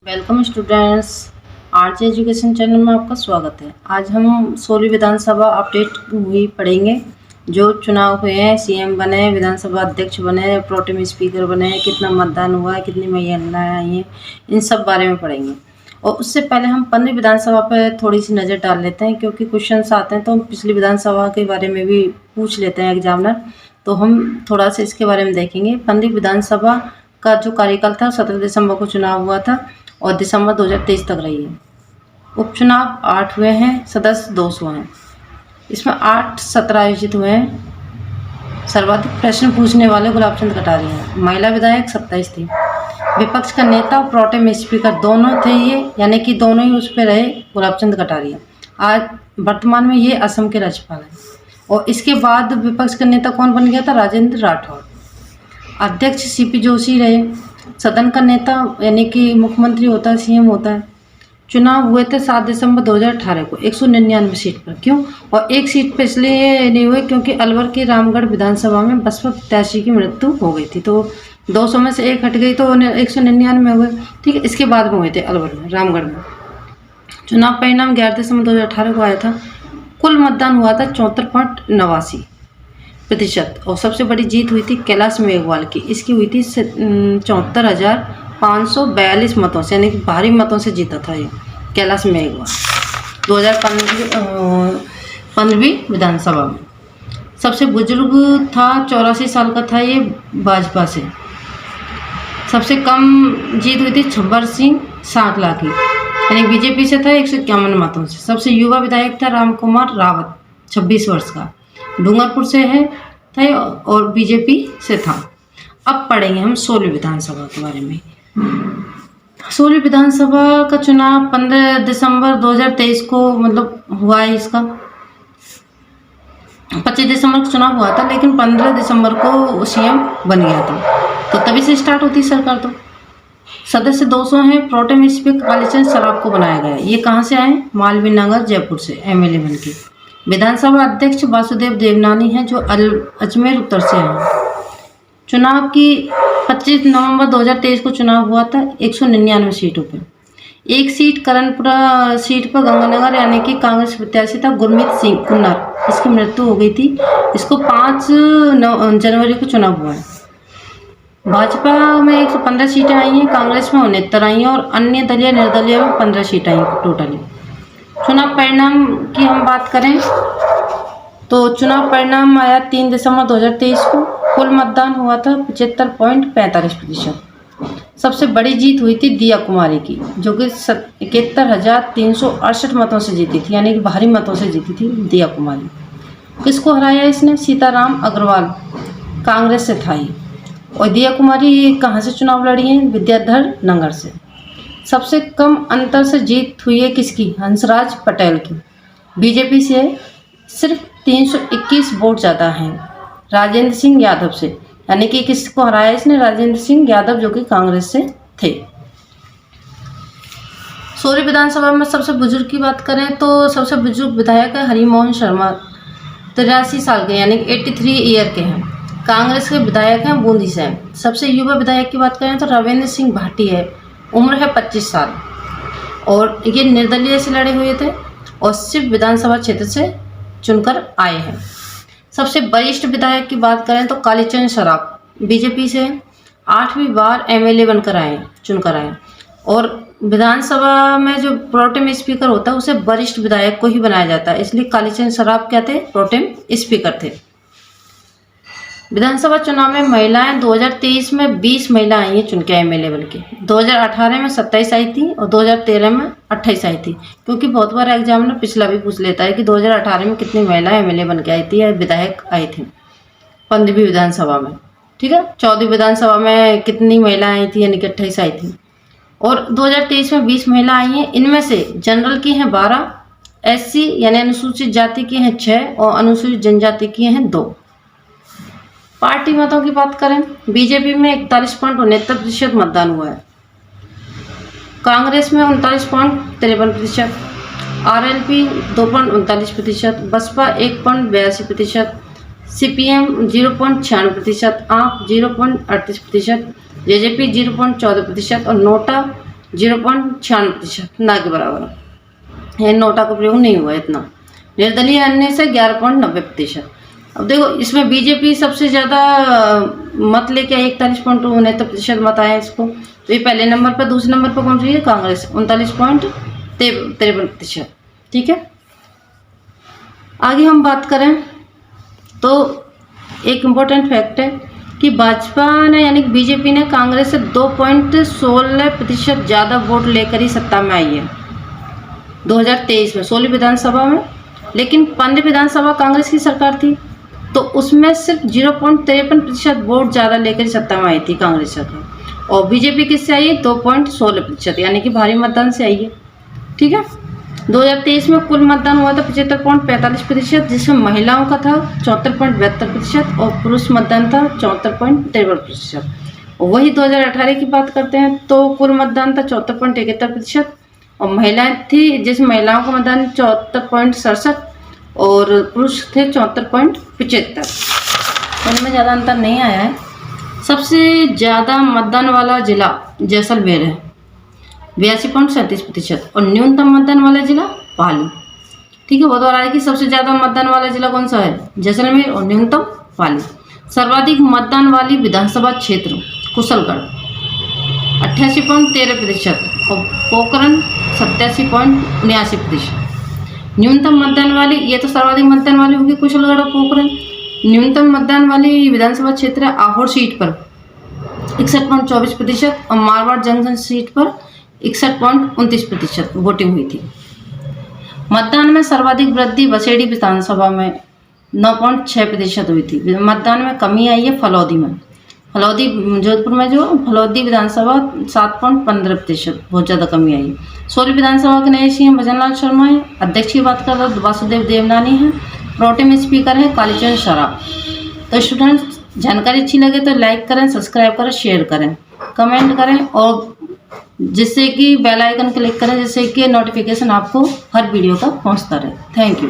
Welcome students, RJ education channel में आपका स्वागत है। आज हम 16वीं विधानसभा अपडेट हुई पढ़ेंगे। जो चुनाव हुए हैं, सीएम बने, विधानसभा अध्यक्ष बने, प्रोटेम स्पीकर बने, कितना मतदान हुआ है, कितनी महिलाएं आई हैं, इन सब बारे में पढ़ेंगे। और उससे पहले हम 15वीं विधानसभा पर थोड़ी सी नज़र डाल लेते हैं, क्योंकि क्वेश्चंस आते हैं तो हम पिछली विधानसभा के बारे में भी पूछ लेते हैं एग्जामिनर, तो हम थोड़ा सा इसके बारे में देखेंगे। 15वीं विधानसभा का जो कार्यकाल था 17 दिसंबर को चुनाव हुआ था और दिसंबर 2023 तक रही है। उपचुनाव 8 हुए हैं, सदस्य 200 हैं। इसमें 8 सत्र आयोजित हुए हैं। सर्वाधिक प्रश्न पूछने वाले गुलाब चंद कटारिया हैं। महिला विधायक 27 थी। विपक्ष का नेता और प्रोटेम स्पीकर दोनों थे ये, यानी कि दोनों ही उस पर रहे गुलाब चंद कटारिया। आज वर्तमान में ये असम के राज्यपाल हैं। और इसके बाद विपक्ष का नेता कौन बन गया था? राजेंद्र राठौड़। अध्यक्ष सीपी जोशी रहे। सदन का नेता यानी कि मुख्यमंत्री होता है, सीएम होता है। चुनाव हुए थे 7 दिसंबर 2018 को 199 सीट पर। क्यों? और एक सीट पर इसलिए नहीं हुए क्योंकि अलवर के रामगढ़ विधानसभा में बसपा प्रत्याशी की मृत्यु हो गई थी, तो 200 में से एक हट गई तो 199 हुए। ठीक है, इसके बाद में हुए थे अलवर में, रामगढ़ में। चुनाव परिणाम 11 दिसंबर 2018 को आया था। कुल मतदान हुआ था 74.89%। और सबसे बड़ी जीत हुई थी कैलाश मेघवाल की। इसकी हुई थी 74,542 मतों से, यानी कि भारी मतों से जीता था ये कैलाश मेघवाल 2015वीं विधानसभा में। सबसे बुजुर्ग था, 84 साल का था ये, भाजपा से। सबसे कम जीत हुई थी छब्बर सिंह सांकला की, यानी बीजेपी से था 151 मतों से। सबसे युवा विधायक था राम कुमार रावत, 26 वर्ष का, डूंगरपुर से है थे और बीजेपी से था। अब पढ़ेंगे हम 16वीं विधानसभा के बारे में। 16वीं विधानसभा का चुनाव 15 दिसंबर 2023 को मतलब हुआ है। इसका 25 दिसंबर को चुनाव हुआ था, लेकिन 15 दिसंबर को सीएम बन गया था, तो तभी से स्टार्ट होती सरकार। तो सदस्य 200 हैं। प्रोटेम स्पीकर कालीचंद सराफ को बनाया गया है। ये कहाँ से आए? मालवीय नगर, जयपुर से एमएलए बन के। विधानसभा अध्यक्ष वासुदेव देवनानी हैं, जो अजमेर उत्तर से हैं। चुनाव की 25 नवंबर 2023 को चुनाव हुआ था 199 सीटों पर। एक सीट करणपुरा सीट पर गंगानगर यानी कि कांग्रेस प्रत्याशी था गुरमीत सिंह कुन्नर, इसकी मृत्यु हो गई थी। इसको 5 जनवरी को चुनाव हुआ है। भाजपा में 115 सीटें आई हैं, कांग्रेस में 69 आई हैं और अन्य दलीय निर्दलीय में 15 सीटें आई टोटली। चुनाव परिणाम की हम बात करें तो चुनाव परिणाम आया 3 दिसंबर 2023 को। कुल मतदान हुआ था 75.45%। सबसे बड़ी जीत हुई थी दिया कुमारी की, जो कि 71,368 मतों से जीती थी, यानी कि भारी मतों से जीती थी दिया कुमारी। किसको हराया इसने? सीताराम अग्रवाल, कांग्रेस से था ये। और दिया कुमारी कहाँ से चुनाव लड़ी हैं? विद्याधर नगर से। सबसे कम अंतर से जीत हुई है किसकी? हंसराज पटेल की, बीजेपी से। सिर्फ 321 वोट ज़्यादा हैं राजेंद्र सिंह यादव से, यानी कि किसको हराया इसने? राजेंद्र सिंह यादव, जो कि कांग्रेस से थे। 16वीं विधानसभा में सबसे बुजुर्ग की बात करें तो सबसे बुजुर्ग विधायक है हरिमोहन शर्मा, 83 साल के, यानी कि 83 ईयर के हैं। कांग्रेस के विधायक हैं बूंदी से। सबसे युवा विधायक की बात करें तो रविंद्र सिंह भाटी है, उम्र है 25 साल और ये निर्दलीय से लड़े हुए थे और सिर्फ विधानसभा क्षेत्र से चुनकर आए हैं। सबसे वरिष्ठ विधायक की बात करें तो कालीचंद सराफ, बीजेपी से 8वीं बार एमएलए बनकर आए, चुनकर आए। और विधानसभा में जो प्रोटेम स्पीकर होता है उसे वरिष्ठ विधायक को ही बनाया जाता है, इसलिए कालीचंद सराफ क्या थे? प्रोटेम स्पीकर थे। विधानसभा चुनाव में महिलाएं 2023 में 20 महिला आई हैं चुन के एमएलए बन के। 2018 में 27 आई थी और 2013 में 28 आई थी, क्योंकि बहुत बार एग्जामिनर पिछला भी पूछ लेता है कि 2018 में कितनी महिलाएं एमएलए बन के आई थी या विधायक आई थी 15वीं विधानसभा में। ठीक है, 14वीं विधानसभा में कितनी महिलाएं आई थी, यानी कि 28 आई थी। और 2023 में 20 महिला आई हैं। इनमें से जनरल की हैं 12, एससी यानी अनुसूचित जाति की हैं 6 और अनुसूचित जनजाति की हैं 2। पार्टी मतों की बात करें, बीजेपी में 41.69% मतदान हुआ है, कांग्रेस में 39.53%, आरएलपी 2.39%, बसपा 1.82%, सीपीएम 0.96%, आप 0.38%, जेजेपी 0.14% और नोटा 0.96% ना के बराबर है। नोटा का प्रयोग नहीं हुआ इतना। निर्दलीय अन्य से 11.90%। अब देखो इसमें बीजेपी सबसे ज़्यादा मत लेके 41.69% मत आए इसको। तो ये पहले नंबर पर। दूसरे नंबर पर कौन सी है? कांग्रेस 39.53%। ठीक है, आगे हम बात करें तो एक इम्पोर्टेंट फैक्ट है कि भाजपा ने यानी कि बीजेपी ने कांग्रेस से 2.16% ज़्यादा वोट लेकर ही सत्ता में आई है 2023 में 16 विधानसभा में। लेकिन 15 विधानसभा कांग्रेस की सरकार थी, तो उसमें सिर्फ 0.53% वोट ज़्यादा लेकर ही सत्ता में आई थी कांग्रेस सरकार। और बीजेपी किससे आई है? 2.16%, यानी कि भारी मतदान से आई है। ठीक है, 2023 में कुल मतदान हुआ था 75.45%, जिसमें महिलाओं का था 74.72% और पुरुष मतदान था 74.53%। वही 2018 की बात करते हैं तो कुल मतदान था 74.71% और महिलाएं थी, जिसमें महिलाओं का मतदान 74.67 और पुरुष थे 74.75। उनमें ज़्यादा अंतर नहीं आया है। सबसे ज़्यादा मतदान वाला जिला जैसलमेर है 82.37% और न्यूनतम मतदान वाला जिला पाली। ठीक है, वो तो रहा है कि सबसे ज़्यादा मतदान वाला जिला कौन सा है? जैसलमेर और न्यूनतम पाली। सर्वाधिक मतदान वाली विधानसभा क्षेत्र कुशलगढ़ 88.13% और पोखरण 87.79%। न्यूनतम मतदान वाली, ये तो सर्वाधिक मतदान वाली होगी कुशलगढ़ और पोखरण। न्यूनतम मतदान वाली विधानसभा क्षेत्र है आहोर सीट पर 61.24% और मारवाड़ जंक्शन सीट पर 61.29% वोटिंग हुई थी। मतदान में सर्वाधिक वृद्धि बसेड़ी विधानसभा में 9.6% हुई थी। मतदान में कमी आई है फलौदी में। फलौदी जोधपुर में जो फलौदी विधानसभा 7.15%, बहुत ज़्यादा कमी आई है। 16 विधानसभा के नए सीएम भजनलाल शर्मा है। अध्यक्ष की बात कर तो वासुदेव देवनानी है। प्रोटेम स्पीकर है कालीचरण सराफ। तो स्टूडेंट्स, जानकारी अच्छी लगे तो लाइक करें, सब्सक्राइब करें, शेयर करें, कमेंट करें और जिससे कि बेल आइकन क्लिक करें, जिससे कि नोटिफिकेशन आपको हर वीडियो का पहुंचता रहे। Thank you.